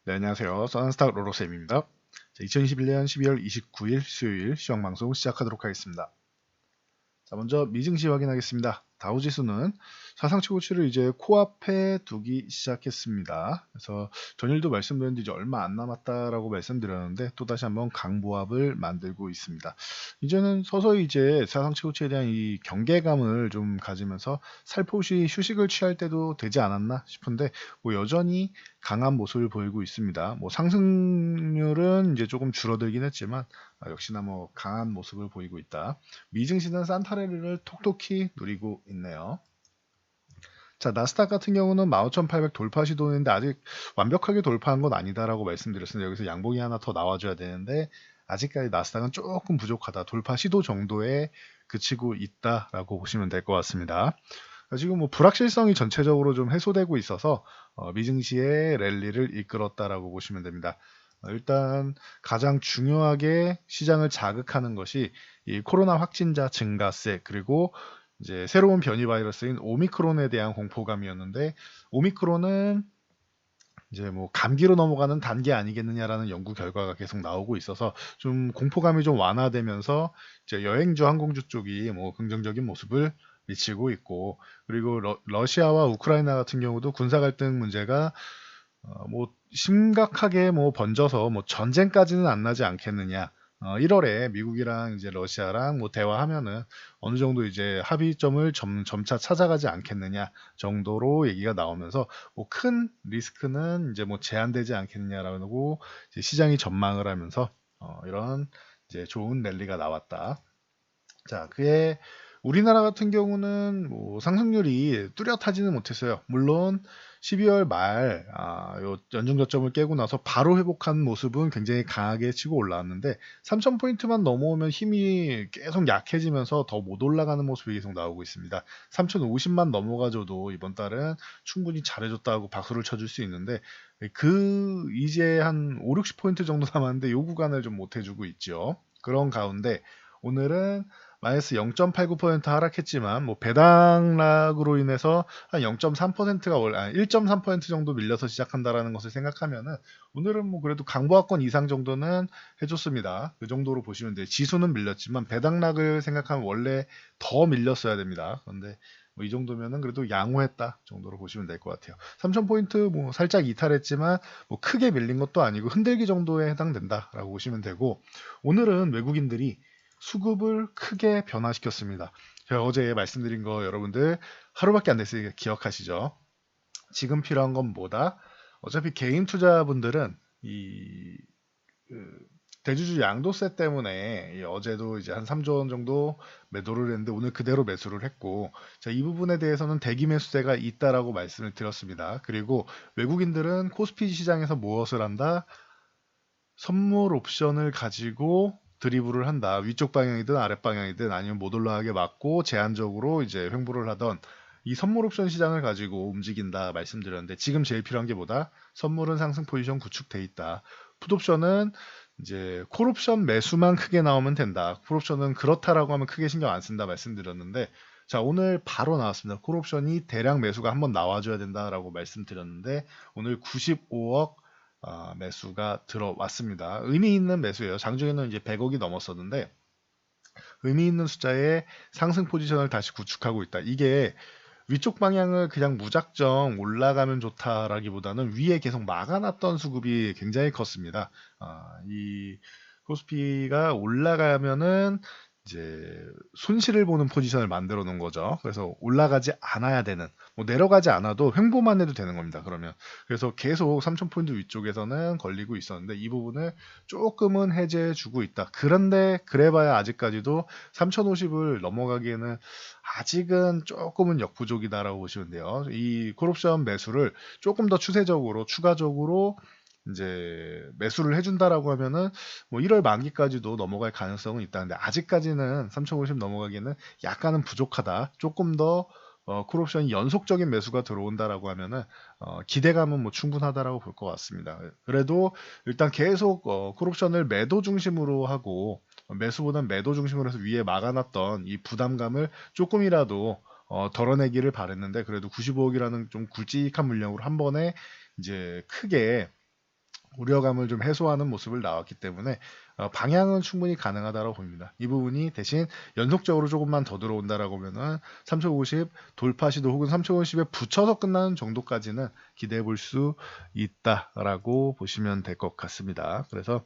네, 안녕하세요. 써난스타 로로쌤입니다. 2021년 12월 29일 수요일 시황방송 시작하도록 하겠습니다. 자, 먼저 미증시 확인하겠습니다. 다우지수는 사상 최고치를 이제 코앞에 두기 시작했습니다. 그래서 전일도 말씀드렸는데 이제 얼마 안 남았다라고 말씀드렸는데 또다시 한번 강보합을 만들고 있습니다. 이제는 서서히 이제 사상 최고치에 대한 이 경계감을 좀 가지면서 살포시 휴식을 취할 때도 되지 않았나 싶은데 뭐 여전히 강한 모습을 보이고 있습니다. 뭐 상승률은 이제 조금 줄어들긴 했지만 역시나 뭐 강한 모습을 보이고 있다. 미증시는 산타레르를 톡톡히 누리고 있네요. 자, 나스닥 같은 경우는 15,800 돌파 시도했는데 아직 완벽하게 돌파한 건 아니다라고 말씀드렸습니다. 여기서 양봉이 하나 더 나와줘야 되는데 아직까지 나스닥은 조금 부족하다. 돌파 시도 정도에 그치고 있다라고 보시면 될 것 같습니다. 지금 뭐 불확실성이 전체적으로 좀 해소되고 있어서 미증시의 랠리를 이끌었다라고 보시면 됩니다. 일단 가장 중요하게 시장을 자극하는 것이 이 코로나 확진자 증가세 그리고 이제 새로운 변이 바이러스인 오미크론에 대한 공포감이었는데 오미크론은 이제 뭐 감기로 넘어가는 단계 아니겠느냐라는 연구 결과가 계속 나오고 있어서 좀 공포감이 좀 완화되면서 이제 여행주 항공주 쪽이 뭐 긍정적인 모습을 미치고 있고 그리고 러시아와 우크라이나 같은 경우도 군사 갈등 문제가 뭐 심각하게 뭐 번져서 뭐 전쟁까지는 안 나지 않겠느냐. 1월에 미국이랑 이제 러시아랑 뭐 대화하면은 어느 정도 이제 합의점을 점차 찾아가지 않겠느냐 정도로 얘기가 나오면서 뭐 큰 리스크는 이제 뭐 제한되지 않겠느냐라고 이제 시장이 전망을 하면서 이런 이제 좋은 랠리가 나왔다. 자, 그에 우리나라 같은 경우는 뭐 상승률이 뚜렷하지는 못했어요. 물론 12월 말 요 연중 저점을 깨고 나서 바로 회복한 모습은 굉장히 강하게 치고 올라왔는데 3,000포인트만 넘어오면 힘이 계속 약해지면서 더 못 올라가는 모습이 계속 나오고 있습니다. 3,050만 넘어가줘도 이번 달은 충분히 잘해줬다고 박수를 쳐줄 수 있는데 이제 한 5, 60포인트 정도 남았는데 요 구간을 좀 못 해주고 있죠. 그런 가운데 오늘은 마이너스 0.89% 하락했지만 뭐 배당락으로 인해서 한 0.3%가 1.3% 정도 밀려서 시작한다라는 것을 생각하면은 오늘은 뭐 그래도 강보합권 이상 정도는 해줬습니다. 그 정도로 보시면 돼요. 지수는 밀렸지만 배당락을 생각하면 원래 더 밀렸어야 됩니다. 그런데 뭐 이 정도면은 그래도 양호했다 정도로 보시면 될 것 같아요. 3,000포인트 뭐 살짝 이탈했지만 뭐 크게 밀린 것도 아니고 흔들기 정도에 해당된다라고 보시면 되고 오늘은 외국인들이 수급을 크게 변화시켰습니다. 제가 어제 말씀드린 거 여러분들 하루밖에 안 됐으니까 기억하시죠? 지금 필요한 건 뭐다? 어차피 개인 투자분들은 이 대주주 양도세 때문에 어제도 이제 한 3조 원 정도 매도를 했는데 오늘 그대로 매수를 했고 자, 이 부분에 대해서는 대기 매수세가 있다라고 말씀을 드렸습니다. 그리고 외국인들은 코스피 시장에서 무엇을 한다? 선물 옵션을 가지고 드리블을 한다. 위쪽 방향이든 아랫 방향이든 아니면 못 올라가게 막고 제한적으로 이제 횡보를 하던 이 선물 옵션 시장을 가지고 움직인다 말씀드렸는데 지금 제일 필요한 게 뭐다? 선물은 상승 포지션 구축돼 있다. 풋옵션은 이제 콜옵션 매수만 크게 나오면 된다. 콜옵션은 그렇다라고 하면 크게 신경 안 쓴다 말씀드렸는데 자 오늘 바로 나왔습니다. 콜옵션이 대량 매수가 한번 나와줘야 된다라고 말씀드렸는데 오늘 95억 매수가 들어왔습니다. 의미 있는 매수예요. 장중에는 이제 100억이 넘었었는데 의미 있는 숫자의 상승 포지션을 다시 구축하고 있다. 이게 위쪽 방향을 그냥 무작정 올라가면 좋다라기보다는 위에 계속 막아놨던 수급이 굉장히 컸습니다. 이 코스피가 올라가면은 이제 손실을 보는 포지션을 만들어 놓은 거죠. 그래서 올라가지 않아야 되는, 뭐 내려가지 않아도 횡보만 해도 되는 겁니다. 그러면 그래서 계속 3,000포인트 위쪽에서는 걸리고 있었는데 이 부분을 조금은 해제해 주고 있다. 그런데 그래봐야 아직까지도 3,050을 넘어가기에는 아직은 조금은 역부족이다라고 보시면 돼요. 이 콜옵션 매수를 조금 더 추세적으로 추가적으로 이제 매수를 해준다라고 하면은 뭐 1월 만기까지도 넘어갈 가능성은 있다는데 아직까지는 3,050 넘어가기에는 약간은 부족하다. 조금 더 콜옵션이 연속적인 매수가 들어온다라고 하면은 기대감은 뭐 충분하다라고 볼 것 같습니다. 그래도 일단 계속 콜옵션을 매도 중심으로 하고 매수보단 매도 중심으로 해서 위에 막아놨던 이 부담감을 조금이라도 덜어내기를 바랬는데 그래도 95억이라는 좀 굵직한 물량으로 한 번에 이제 크게 우려감을 좀 해소하는 모습을 나왔기 때문에 방향은 충분히 가능하다고 봅니다. 이 부분이 대신 연속적으로 조금만 더 들어온다라고 하면은 3050 돌파 시도 혹은 3050에 붙여서 끝나는 정도까지는 기대해 볼 수 있다라고 보시면 될 것 같습니다. 그래서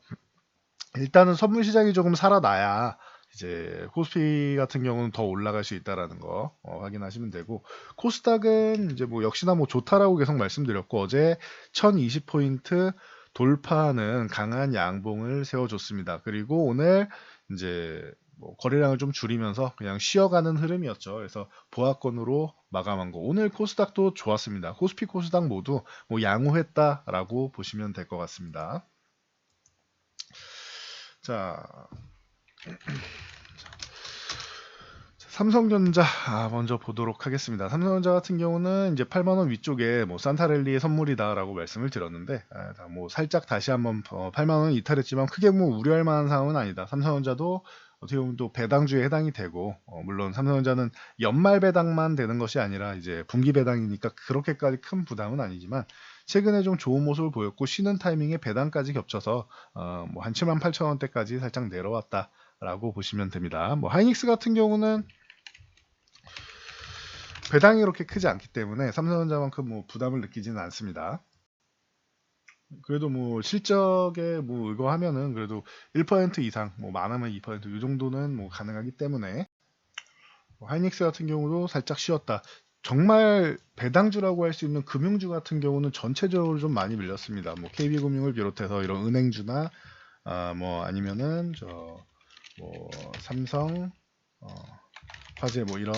일단은 선물 시장이 조금 살아나야 이제 코스피 같은 경우는 더 올라갈 수 있다라는 거 확인하시면 되고, 코스닥은 이제 뭐 역시나 뭐 좋다라고 계속 말씀드렸고, 어제 1020포인트 돌파하는 강한 양봉을 세워줬습니다. 그리고 오늘 이제 뭐 거래량을 좀 줄이면서 그냥 쉬어가는 흐름이었죠. 그래서 보합권으로 마감한 거. 오늘 코스닥도 좋았습니다. 코스피 코스닥 모두 뭐 양호했다라고 보시면 될 것 같습니다. 자, 삼성전자 먼저 보도록 하겠습니다. 삼성전자 같은 경우는 이제 8만원 위쪽에 뭐 산타랠리의 선물이다라고 말씀을 드렸는데, 뭐 살짝 다시 한번 8만원 이탈했지만 크게 뭐 우려할 만한 상황은 아니다. 삼성전자도 어떻게 보면 또 배당주에 해당이 되고, 물론 삼성전자는 연말 배당만 되는 것이 아니라 이제 분기 배당이니까 그렇게까지 큰 부담은 아니지만, 최근에 좀 좋은 모습을 보였고 쉬는 타이밍에 배당까지 겹쳐서 뭐 한 78,000원대까지 살짝 내려왔다라고 보시면 됩니다. 뭐 하이닉스 같은 경우는 배당이 그렇게 크지 않기 때문에 삼성전자만큼 뭐 부담을 느끼지는 않습니다. 그래도 뭐 실적에 뭐 이거 하면은 그래도 1% 이상, 뭐 많으면 2%이 정도는 뭐 가능하기 때문에, 하이닉스 같은 경우도 살짝 쉬었다. 정말 배당주라고 할 수 있는 금융주 같은 경우는 전체적으로 좀 많이 밀렸습니다. 뭐 KB금융을 비롯해서 이런 은행주나 뭐 아니면은 뭐 삼성, 화재 뭐 이런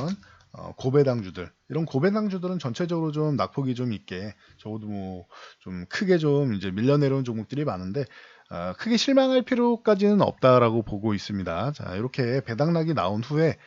고배당주들, 이런 고배당주들은 전체적으로 좀 낙폭이 좀 있게 적어도 뭐 좀 크게 좀 이제 밀려내려온 종목들이 많은데, 크게 실망할 필요까지는 없다라고 보고 있습니다. 자, 이렇게 배당락이 나온 후에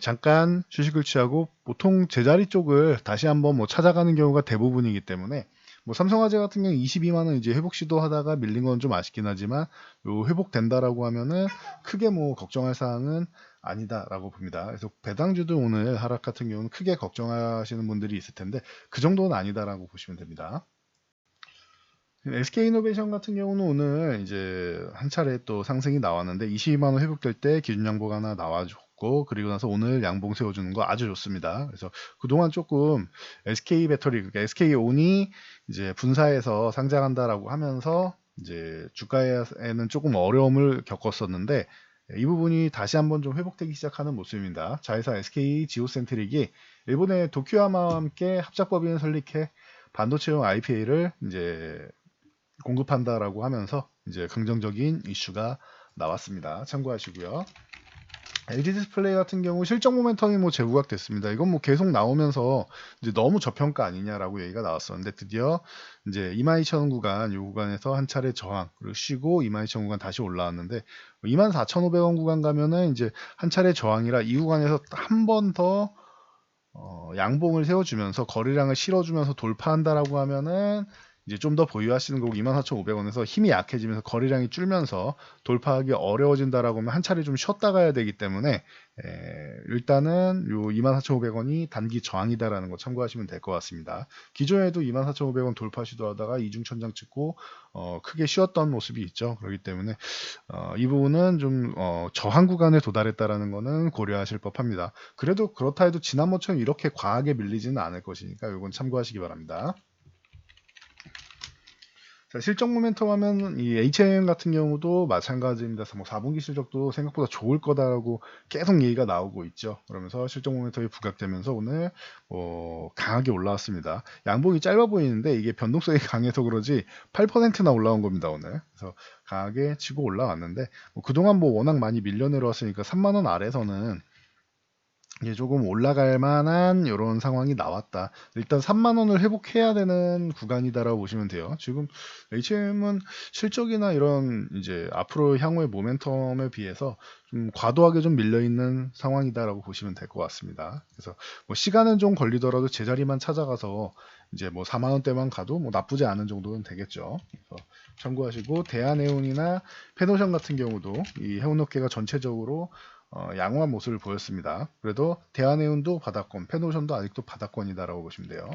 잠깐 휴식을 취하고 보통 제자리 쪽을 다시 한번 뭐 찾아가는 경우가 대부분이기 때문에, 뭐 삼성화재 같은 경우 22만 원 이제 회복 시도하다가 밀린 건 좀 아쉽긴 하지만 요 회복된다라고 하면은 크게 뭐 걱정할 사항은 아니다라고 봅니다. 그래서 배당주도 오늘 하락 같은 경우는 크게 걱정하시는 분들이 있을 텐데 그 정도는 아니다라고 보시면 됩니다. SK이노베이션 같은 경우는 오늘 이제 한 차례 또 상승이 나왔는데 22만 원 회복될 때 기준 양봉 하나 나와줬고, 그리고 나서 오늘 양봉 세워주는 거 아주 좋습니다. 그래서 그동안 조금 SK 배터리, 그러니까 SK온이 이제 분사해서 상장한다라고 하면서 이제 주가에는 조금 어려움을 겪었었는데, 이 부분이 다시 한번 좀 회복되기 시작하는 모습입니다. 자회사 SK 지오센트릭이 일본의 도쿄야마와 함께 합작법인을 설립해 반도체용 IPA를 이제 공급한다라고 하면서 이제 긍정적인 이슈가 나왔습니다. 참고하시고요. LG 디스플레이 같은 경우 실적 모멘텀이 뭐 재부각됐습니다. 이건 뭐 계속 나오면서 이제 너무 저평가 아니냐라고 얘기가 나왔었는데, 드디어 이제 22,000원 구간, 이 구간에서 한 차례 저항, 그리고 쉬고 22,000원 구간 다시 올라왔는데, 24,500원 구간 가면은 이제 한 차례 저항이라 이 구간에서 한 번 더 양봉을 세워주면서 거래량을 실어주면서 돌파한다라고 하면은 이제 좀 더 보유하시는 거고, 24,500원에서 힘이 약해지면서 거래량이 줄면서 돌파하기 어려워진다라고 하면 한 차례 좀 쉬었다 가야 되기 때문에 일단은 요 24,500원이 단기 저항이다라는 거 참고하시면 될 것 같습니다. 기존에도 24,500원 돌파 시도하다가 이중천장 찍고 크게 쉬었던 모습이 있죠. 그렇기 때문에 이 부분은 좀 저항 구간에 도달했다라는 거는 고려하실 법합니다. 그래도 그렇다 해도 지난번처럼 이렇게 과하게 밀리지는 않을 것이니까 이건 참고하시기 바랍니다. 자, 실적 모멘텀 하면 이 HM 같은 경우도 마찬가지입니다. 뭐 4분기 실적도 생각보다 좋을 거다라고 계속 얘기가 나오고 있죠. 그러면서 실적 모멘텀이 부각되면서 오늘 강하게 올라왔습니다. 양봉이 짧아 보이는데 이게 변동성이 강해서 그러지 8%나 올라온 겁니다, 오늘. 그래서 강하게 치고 올라왔는데, 그동안 뭐 워낙 많이 밀려 내려왔으니까 3만 원 아래서는 이게 조금 올라갈 만한 이런 상황이 나왔다. 일단 3만 원을 회복해야 되는 구간이다라고 보시면 돼요. 지금 HM은 실적이나 이런 이제 앞으로 향후의 모멘텀에 비해서 좀 과도하게 좀 밀려 있는 상황이다라고 보시면 될 것 같습니다. 그래서 뭐 시간은 좀 걸리더라도 제자리만 찾아가서 이제 뭐 4만 원대만 가도 뭐 나쁘지 않은 정도는 되겠죠. 그래서 참고하시고, 대한해운이나 페노션 같은 경우도 이 해운업계가 전체적으로 양호한 모습을 보였습니다. 그래도 대한해운도 바닥권, 페노션도 아직도 바닥권이다라고 보시면 돼요.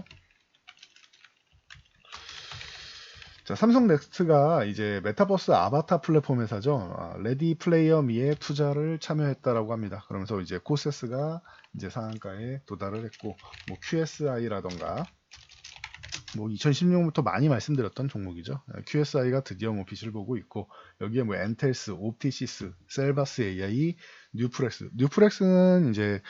자, 삼성 넥스트가 이제 메타버스 아바타 플랫폼 회사죠. 레디 플레이어 미에 투자를 참여했다라고 합니다. 그러면서 이제 코세스가 이제 상한가에 도달을 했고, 뭐 QSI라던가 뭐 2016년부터 많이 말씀드렸던 종목이죠. QSI가 드디어 뭐 빛을 보고 있고, 여기에 뭐 엔텔스, 옵티시스, 셀바스 AI, 뉴프렉스는 이제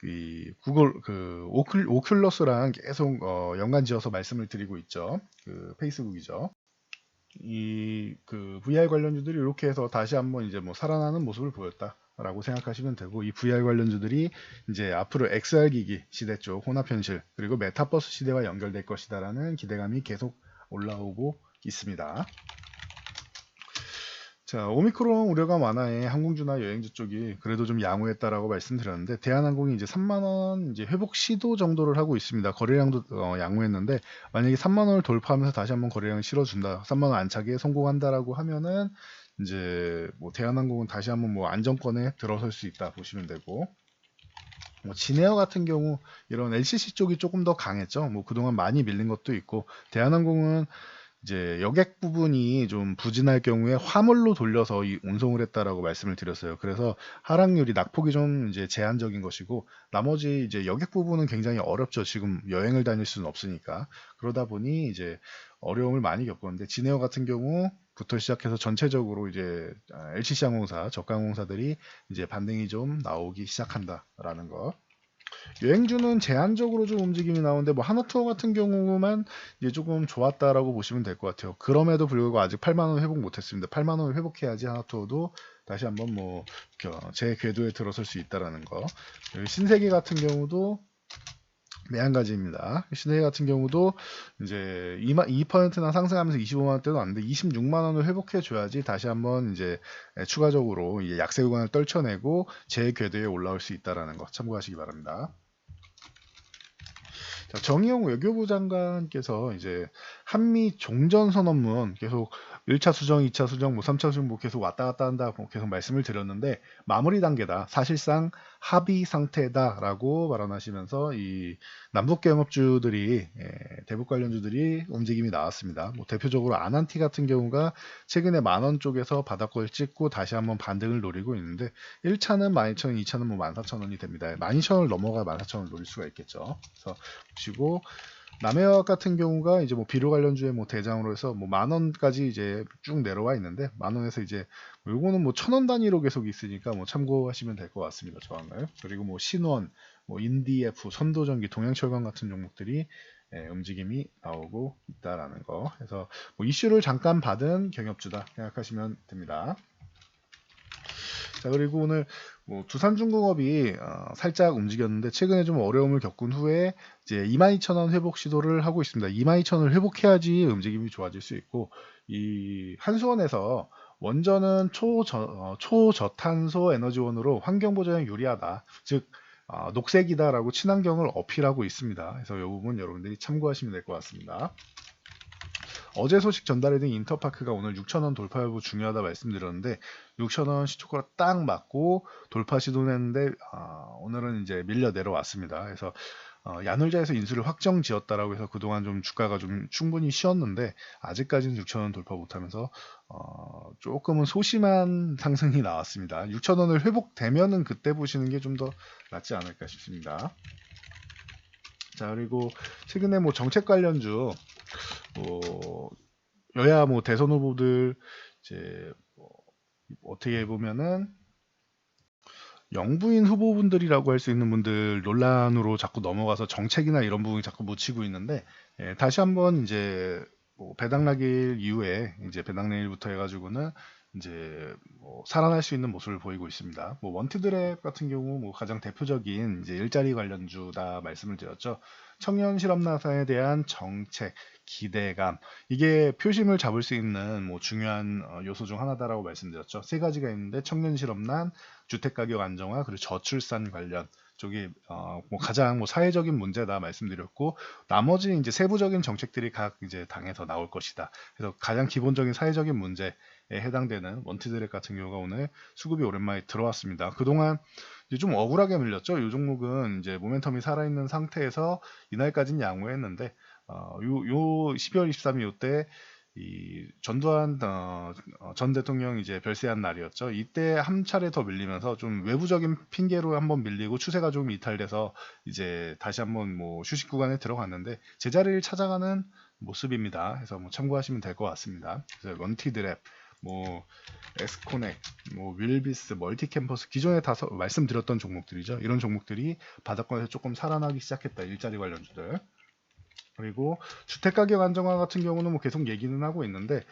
이 구글 오큘러스랑 계속 연관지어서 말씀을 드리고 있죠. 그 페이스북이죠. 이 그 VR 관련주들이 이렇게 해서 다시 한번 이제 뭐 살아나는 모습을 보였다라고 생각하시면 되고, 이 VR 관련주들이 이제 앞으로 XR 기기 시대 쪽 혼합 현실 그리고 메타버스 시대와 연결될 것이다라는 기대감이 계속 올라오고 있습니다. 자, 오미크론 우려가 완화해 항공주나 여행주 쪽이 그래도 좀 양호했다라고 말씀드렸는데, 대한항공이 이제 3만 원 이제 회복 시도 정도를 하고 있습니다. 거래량도 양호했는데, 만약에 3만 원을 돌파하면서 다시 한번 거래량을 실어준다, 3만 원 안착에 성공한다라고 하면은 이제 뭐 대한항공은 다시 한번 뭐 안정권에 들어설 수 있다 보시면 되고, 뭐 진에어 같은 경우 이런 LCC 쪽이 조금 더 강했죠. 뭐 그동안 많이 밀린 것도 있고, 대한항공은 이제 여객 부분이 좀 부진할 경우에 화물로 돌려서 이 운송을 했다라고 말씀을 드렸어요. 그래서 하락률이 낙폭이 좀 이제 제한적인 것이고, 나머지 이제 여객 부분은 굉장히 어렵죠. 지금 여행을 다닐 수는 없으니까. 그러다 보니 이제 어려움을 많이 겪었는데, 진에어 같은 경우부터 시작해서 전체적으로 이제 LCC 항공사, 저가 항공사들이 이제 반등이 좀 나오기 시작한다라는 거. 여행주는 제한적으로 좀 움직임이 나오는데, 뭐 하나투어 같은 경우만 이제 조금 좋았다라고 보시면 될 것 같아요. 그럼에도 불구하고 아직 8만 원 회복 못했습니다. 8만 원을 회복해야지 하나투어도 다시 한번 뭐 제 궤도에 들어설 수 있다라는 거. 여기 신세계 같은 경우도 매한가지입니다. 신세계 같은 경우도 이제 2%나 상승하면서 25만 원대도 왔는데 26만 원을 회복해 줘야지 다시 한번 이제 추가적으로 이제 약세 구간을 떨쳐내고 제 궤도에 올라올 수 있다라는 거 참고하시기 바랍니다. 자, 정의용 외교부 장관께서 이제 한미 종전 선언문 계속 1차 수정, 2차 수정, 뭐 3차 수정 뭐 계속 왔다 갔다 한다 뭐 계속 말씀을 드렸는데, 마무리 단계다, 사실상 합의 상태다라고 발언하시면서 이 남북 경협주들이 대북 관련주들이 움직임이 나왔습니다. 뭐 대표적으로 아난티 같은 경우가 최근에 만원 쪽에서 바닥권을 찍고 다시 한번 반등을 노리고 있는데, 1차는 12,000원, 2차는 뭐 14,000원이 됩니다. 12,000원을 넘어가 14,000원을 노릴 수가 있겠죠. 그래서 보시고, 남해화학 같은 경우가 이제 뭐 비료 관련주의 뭐 대장으로 해서 뭐 10,000원까지 이제 쭉 내려와 있는데, 10,000원에서 이제 뭐 요거는 뭐 1,000원 단위로 계속 있으니까 뭐 참고하시면 될 것 같습니다. 저항을. 그리고 뭐 신원, 뭐 인디에프, 선도전기, 동양철강 같은 종목들이 움직임이 나오고 있다라는 거. 그래서 뭐 이슈를 잠깐 받은 경협주다 생각하시면 됩니다. 자, 그리고 오늘 뭐 두산중공업이 살짝 움직였는데, 최근에 좀 어려움을 겪은 후에 이제 22,000원 회복 시도를 하고 있습니다. 22,000원을 회복해야지 움직임이 좋아질 수 있고, 이 한수원에서 원전은 초저탄소 에너지원으로 환경보전에 유리하다, 즉 녹색이다라고 친환경을 어필하고 있습니다. 그래서 이 부분 여러분들이 참고하시면 될 것 같습니다. 어제 소식 전달해드린 인터파크가 오늘 6,000원 돌파 여부 중요하다 말씀드렸는데, 6,000원 시초가 딱 맞고 돌파 시도를 했는데 오늘은 이제 밀려 내려왔습니다. 그래서 야놀자에서 인수를 확정 지었다라고 해서 그동안 좀 주가가 좀 충분히 쉬었는데, 아직까지는 6,000원 돌파 못하면서 조금은 소심한 상승이 나왔습니다. 6,000원을 회복되면은 그때 보시는 게 좀 더 낫지 않을까 싶습니다. 자, 그리고 최근에 뭐 정책 관련주, 뭐 여야 뭐 대선 후보들 이제 뭐 어떻게 보면은 영부인 후보분들이라고 할 수 있는 분들 논란으로 자꾸 넘어가서 정책이나 이런 부분이 자꾸 묻히고 있는데, 다시 한번 이제 뭐 배당락일 이후에 이제 배당락일부터 해가지고는 이제 뭐 살아날 수 있는 모습을 보이고 있습니다. 뭐 원티드랩 같은 경우 뭐 가장 대표적인 이제 일자리 관련주다 말씀을 드렸죠. 청년 실업나사에 대한 정책 기대감, 이게 표심을 잡을 수 있는 뭐 중요한 요소 중 하나다라고 말씀드렸죠. 세 가지가 있는데, 청년 실업난, 주택가격 안정화, 그리고 저출산 관련 쪽이 뭐 가장 뭐 사회적인 문제다 말씀드렸고, 나머지 이제 세부적인 정책들이 각 이제 당에서 나올 것이다. 그래서 가장 기본적인 사회적인 문제에 해당되는 원티드랩 같은 경우가 오늘 수급이 오랜만에 들어왔습니다. 그동안 이제 좀 억울하게 밀렸죠. 이 종목은 이제 모멘텀이 살아있는 상태에서 이날까지는 양호했는데, 요 12월 23일 때 이 전두환 전 대통령 이제 별세한 날이었죠. 이때 한 차례 더 밀리면서 좀 외부적인 핑계로 한번 밀리고 추세가 좀 이탈돼서 이제 다시 한번 뭐 휴식 구간에 들어갔는데 제자리를 찾아가는 모습입니다. 해서 뭐 참고하시면 될 것 같습니다. 그래서 런티드랩, 뭐 에스코넥, 뭐 윌비스, 멀티캠퍼스 기존에 다 말씀드렸던 종목들이죠. 이런 종목들이 바닥권에서 조금 살아나기 시작했다. 일자리 관련주들. 그리고 주택가격 안정화 같은 경우는 뭐 계속 얘기는 하고 있는데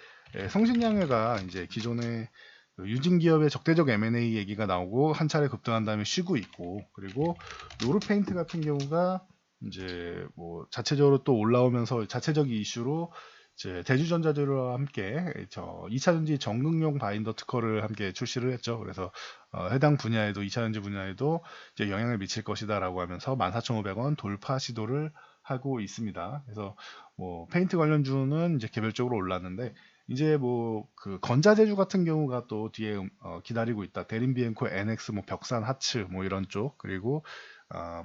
성신양회가 이제 기존에 그 유진 기업의 적대적 M&A 얘기가 나오고 한 차례 급등한 다음에 쉬고 있고, 그리고 노르페인트 같은 경우가 이제 뭐 자체적으로 또 올라오면서 자체적 이슈로 이제 대주전자들과 함께 저 2차전지 정극용 바인더 특허를 함께 출시를 했죠. 그래서 해당 분야에도 2차전지 분야에도 이제 영향을 미칠 것이다라고 하면서 14,500원 돌파 시도를 하고 있습니다. 그래서 뭐 페인트 관련주는 이제 개별적으로 올랐는데 이제 뭐 그 건자재주 같은 경우가 또 뒤에 기다리고 있다. 대림비엔코, NX, 뭐 벽산, 하츠 뭐 이런 쪽, 그리고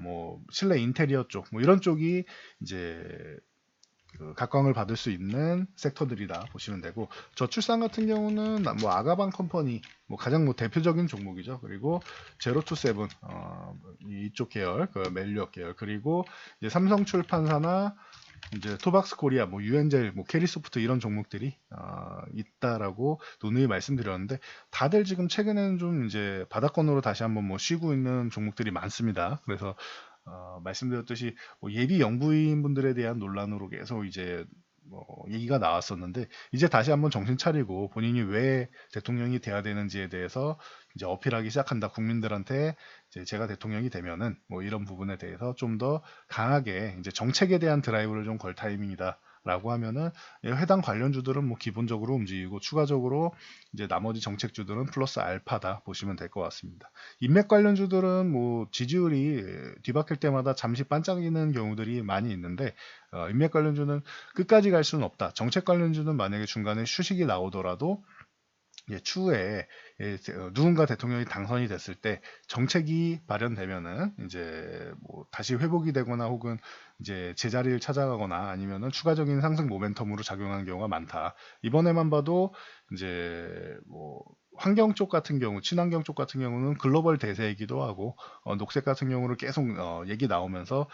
뭐 실내 인테리어 쪽 뭐 이런 쪽이 이제 그 각광을 받을 수 있는 섹터들이다 보시면 되고, 저출산 같은 경우는 뭐 아가방 컴퍼니 뭐 가장 뭐 대표적인 종목이죠. 그리고 제로투세븐 이쪽 계열, 그 멜리업 계열, 그리고 이제 삼성출판사나 이제 토박스 코리아, 뭐 유엔젤, 뭐 캐리소프트 이런 종목들이 있다라고 누누이 말씀드렸는데 다들 지금 최근에는 좀 이제 바닥권으로 다시 한번 뭐 쉬고 있는 종목들이 많습니다. 그래서 말씀드렸듯이 뭐 예비 영부인 분들에 대한 논란으로 계속 이제 뭐 얘기가 나왔었는데 이제 다시 한번 정신 차리고 본인이 왜 대통령이 돼야 되는지에 대해서 이제 어필하기 시작한다. 국민들한테 이제 제가 대통령이 되면은 뭐 이런 부분에 대해서 좀 더 강하게 이제 정책에 대한 드라이브를 좀 걸 타이밍이다. 라고 하면은 해당 관련주들은 뭐 기본적으로 움직이고 추가적으로 이제 나머지 정책주들은 플러스 알파다 보시면 될 것 같습니다. 인맥 관련주들은 뭐 지지율이 뒤바뀔 때마다 잠시 반짝이는 경우들이 많이 있는데 인맥 관련주는 끝까지 갈 수는 없다. 정책 관련주는 만약에 중간에 휴식이 나오더라도 추후에 누군가 대통령이 당선이 됐을 때 정책이 발현되면은 이제 뭐 다시 회복이 되거나 혹은 이제 제자리를 찾아가거나 아니면은 추가적인 상승 모멘텀으로 작용하는 경우가 많다. 이번에만 봐도 이제 뭐 환경 쪽 같은 경우, 친환경 쪽 같은 경우는 글로벌 대세이기도 하고 녹색 같은 경우를 계속 얘기 나오면서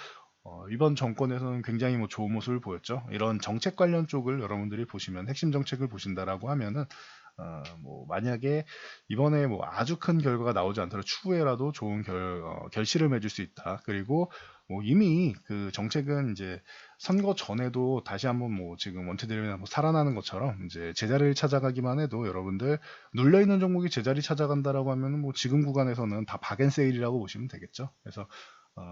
이번 정권에서는 굉장히 뭐 좋은 모습을 보였죠. 이런 정책 관련 쪽을 여러분들이 보시면 핵심 정책을 보신다라고 하면은 뭐 만약에 이번에 뭐 아주 큰 결과가 나오지 않더라도 추후에라도 좋은 결실을 맺을 수 있다. 그리고 뭐 이미 그 정책은 이제 선거 전에도 다시 한번 뭐 지금 원태드림이 뭐 살아나는 것처럼 이제 제자리를 찾아가기만 해도 여러분들 눌려 있는 종목이 제자리 찾아간다라고 하면 뭐 지금 구간에서는 다 박앤세일이라고 보시면 되겠죠. 그래서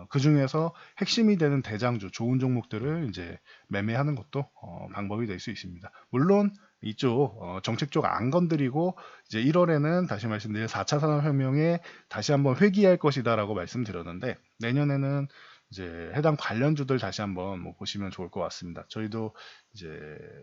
그 중에서 핵심이 되는 대장주, 좋은 종목들을 이제 매매하는 것도 방법이 될 수 있습니다. 물론 이쪽 정책 쪽 안 건드리고 이제 1월에는 다시 말씀드린 4차 산업혁명에 다시 한번 회귀할 것이다라고 말씀드렸는데 내년에는 이제 해당 관련주들 다시 한번 뭐 보시면 좋을 것 같습니다. 저희도 이제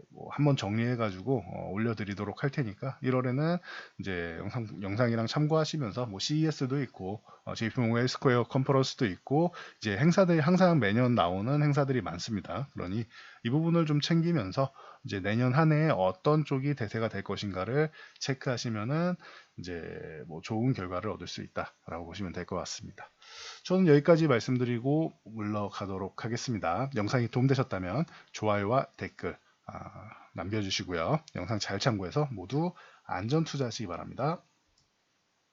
뭐 한번 정리해가지고 올려드리도록 할 테니까 1월에는 이제 영상이랑 참고하시면서 뭐 CES도 있고 JP모건 스퀘어 컨퍼런스도 있고 이제 행사들이 항상 매년 나오는 행사들이 많습니다. 그러니 이 부분을 좀 챙기면서 이제 내년 한 해에 어떤 쪽이 대세가 될 것인가를 체크하시면은 이제 뭐 좋은 결과를 얻을 수 있다라고 보시면 될 것 같습니다. 저는 여기까지 말씀드리고 물러가도록 하겠습니다. 영상이 도움되셨다면 좋아요와 댓글 남겨주시고요. 영상 잘 참고해서 모두 안전 투자하시기 바랍니다.